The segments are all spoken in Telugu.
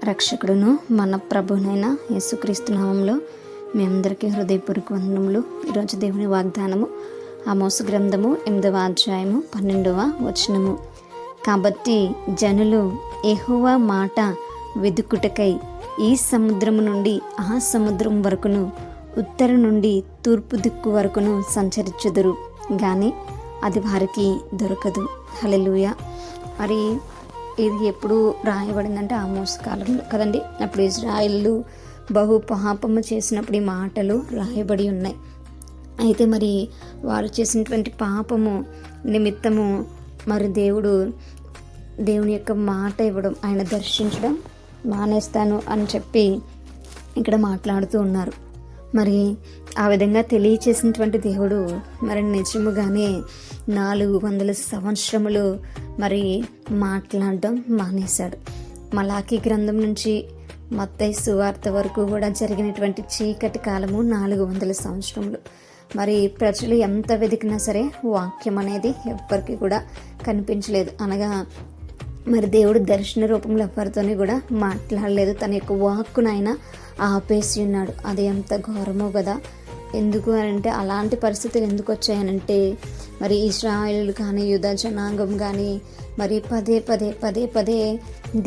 రక్షకుడును మన ప్రభునైన యేసుక్రీస్తు నామంలో మీ అందరికీ హృదయపూర్వక వందనములు. ఈరోజు దేవుని వాగ్దానము ఆమోసు గ్రంథము 8వ అధ్యాయము 12వ వచనము. కాబట్టి జనులు యెహోవా మాట వెదుకుటకై ఈ సముద్రము నుండి ఆ సముద్రం వరకును, ఉత్తరం నుండి తూర్పు దిక్కు వరకును సంచరించుదురు, కానీ అది వారికి దొరకదు. హల్లెలూయా. మరి ఇది ఎప్పుడు రాయబడిందంటే ఆమోస్ కాలంలో కదండి. అప్పుడు ఇజ్రాయేలు బహు పాపము చేసినప్పుడు ఈ మాటలు రాయబడి ఉన్నాయి. అయితే మరి వారు చేసినటువంటి పాపము నిమిత్తము మరి దేవుని యొక్క మాట ఇవ్వడం, ఆయన దర్శించడం మానేస్తాను అని చెప్పి ఇక్కడ మాట్లాడుతూ ఉన్నారు. మరి ఆ విధంగా తెలియచేసినటువంటి దేవుడు మరి నిజముగానే 400 సంవత్సరములు మరి మాట్లాడడం మానేశాడు. మలాకీ గ్రంథం నుంచి మత్తయి సువార్త వరకు కూడా జరిగినటువంటి చీకటి కాలము 400 సంవత్సరములు. మరి ప్రజలు ఎంత వెతికినా సరే వాక్యం అనేది ఎవ్వరికి కూడా కనిపించలేదు. అనగా మరి దేవుడు దర్శన రూపంలో ఎవరితోని కూడా మాట్లాడలేదు. తన యొక్క వాక్కును ఆయన ఆపేసి ఉన్నాడు. అది ఎంత ఘోరమో కదా. ఎందుకు అంటే అలాంటి పరిస్థితులు ఎందుకు వచ్చాయనంటే మరి ఇశ్రాయేలు కానీ యూదా జనాంగం కానీ మరి పదే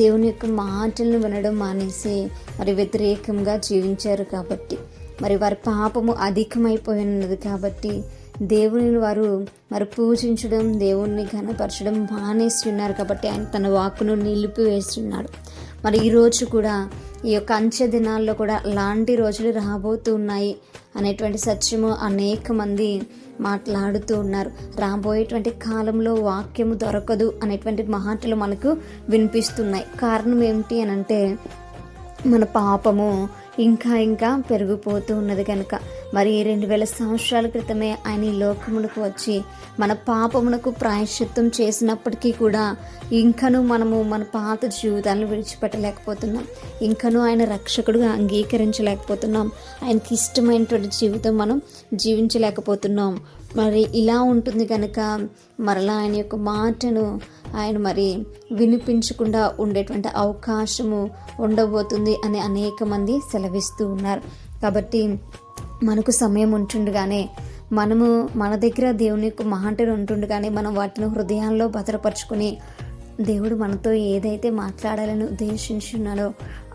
దేవుని యొక్క మాటలను వినడం మానేసి మరి వ్యతిరేకంగా జీవించారు. కాబట్టి మరి వారి పాపము అధికమైపోయి ఉన్నది. కాబట్టి దేవుని వారు మరి పూజించడం, దేవుణ్ణి ఘనపరచడం మానేసి ఉన్నారు. కాబట్టి ఆయన తన వాక్కును నిలిపివేస్తున్నాడు. మరి ఈరోజు కూడా ఈ యొక్క అంచె దినాల్లో కూడా అలాంటి రోజులు రాబోతూ ఉన్నాయి అనేటువంటి సత్యము అనేక మంది మాట్లాడుతూ ఉన్నారు. రాబోయేటువంటి కాలంలో వాక్యము దొరకదు అనేటువంటి మాటలు మనకు వినిపిస్తున్నాయి. కారణం ఏమిటి అని అంటే మన పాపము ఇంకా పెరిగిపోతూ ఉన్నది కనుక. మరి 2000 సంవత్సరాల క్రితమే ఆయన ఈ లోకమునకు వచ్చి మన పాపమునకు ప్రాయశ్చిత్తం చేసినప్పటికీ కూడా ఇంకనూ మనము మన పాత జీవితాలను విడిచిపెట్టలేకపోతున్నాం. ఇంకనూ ఆయన రక్షకుడుగా అంగీకరించలేకపోతున్నాం. ఆయనకి ఇష్టమైనటువంటి జీవితం మనం జీవించలేకపోతున్నాం. మరి ఇలా ఉంటుంది కనుక మరలా ఆయన యొక్క మాటను ఆయన మరి వినిపించకుండా ఉండేటువంటి అవకాశము ఉండబోతుంది అని అనేక మంది సెలవిస్తూ ఉన్నారు. కాబట్టి మనకు సమయం ఉంటుండగానే మనము మన దగ్గర దేవుని యొక్క మాటలు ఉంటుండగానే మనం వాటిని హృదయాల్లో భద్రపరుచుకొని దేవుడు మనతో ఏదైతే మాట్లాడాలని ఉద్దేశించున్నాడో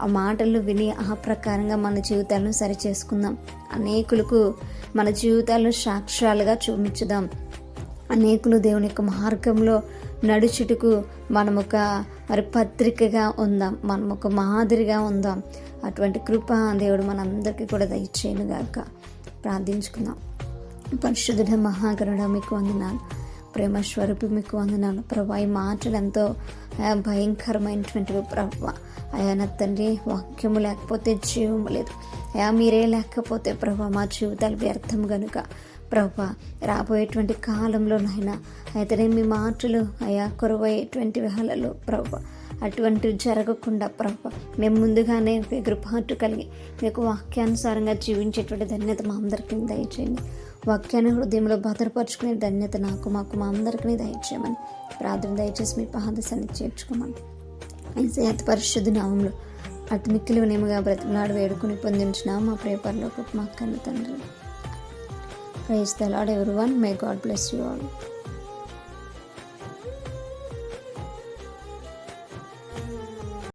ఆ మాటలు విని ఆ ప్రకారంగా మన జీవితాలను సరిచేసుకుందాం. అనేకులకు మన జీవితాలను సాక్ష్యాలుగా చూపించుదాం. అనేకులు దేవుని యొక్క మార్గంలో నడుచుటకు మనం ఒక మరి పత్రికగా ఉందాం, మనం ఒక మాదిరిగా ఉందాం. అటువంటి కృప దేవుడు మనందరికీ కూడా దయచేయను గాక. ప్రార్థించుకుందాం. పరిశుద్ధుడ మహాగరుడ మీకు వందనాలు, ప్రేమ స్వరూపి మీకు వందనాలు ప్రభా. ఈ మాటలు ఎంతో భయంకరమైనటువంటివి ప్రభా. అయా నా తండ్రి, వాక్యము లేకపోతే జీవము లేదు. అయా మీరే లేకపోతే ప్రభా మా జీవితాలు వ్యర్థం కనుక ప్రభా రాబోయేటువంటి కాలంలో నాయన అయితేనే మీ మాటలు అయా కొరవయ్యేటువంటి వేళలో ప్రభా అటువంటివి జరగకుండా ప్రభా మేము ముందుగానే ఎగురుపాటు కలిగి మీకు వాక్యానుసారంగా జీవించేటువంటి ధన్యత మా అందరికీ దయచేయండి. వాక్యాన్ని హృదయంలో భద్రపరుచుకునే ధన్యత మాకు మా అందరికీ దయచేయమని ప్రార్థన దయచేసి మీ పాదశాన్ని చేర్చుకోమని యేసయ్య పరిశుద్ధ నామంలో అతి మిక్కిలి వినయముగా బ్రతిమలాడి వేడుకుని పొందించిన మా ప్రేపర్లోకి మా కన్న తండ్రి. Praise the Lord everyone. May God bless you all.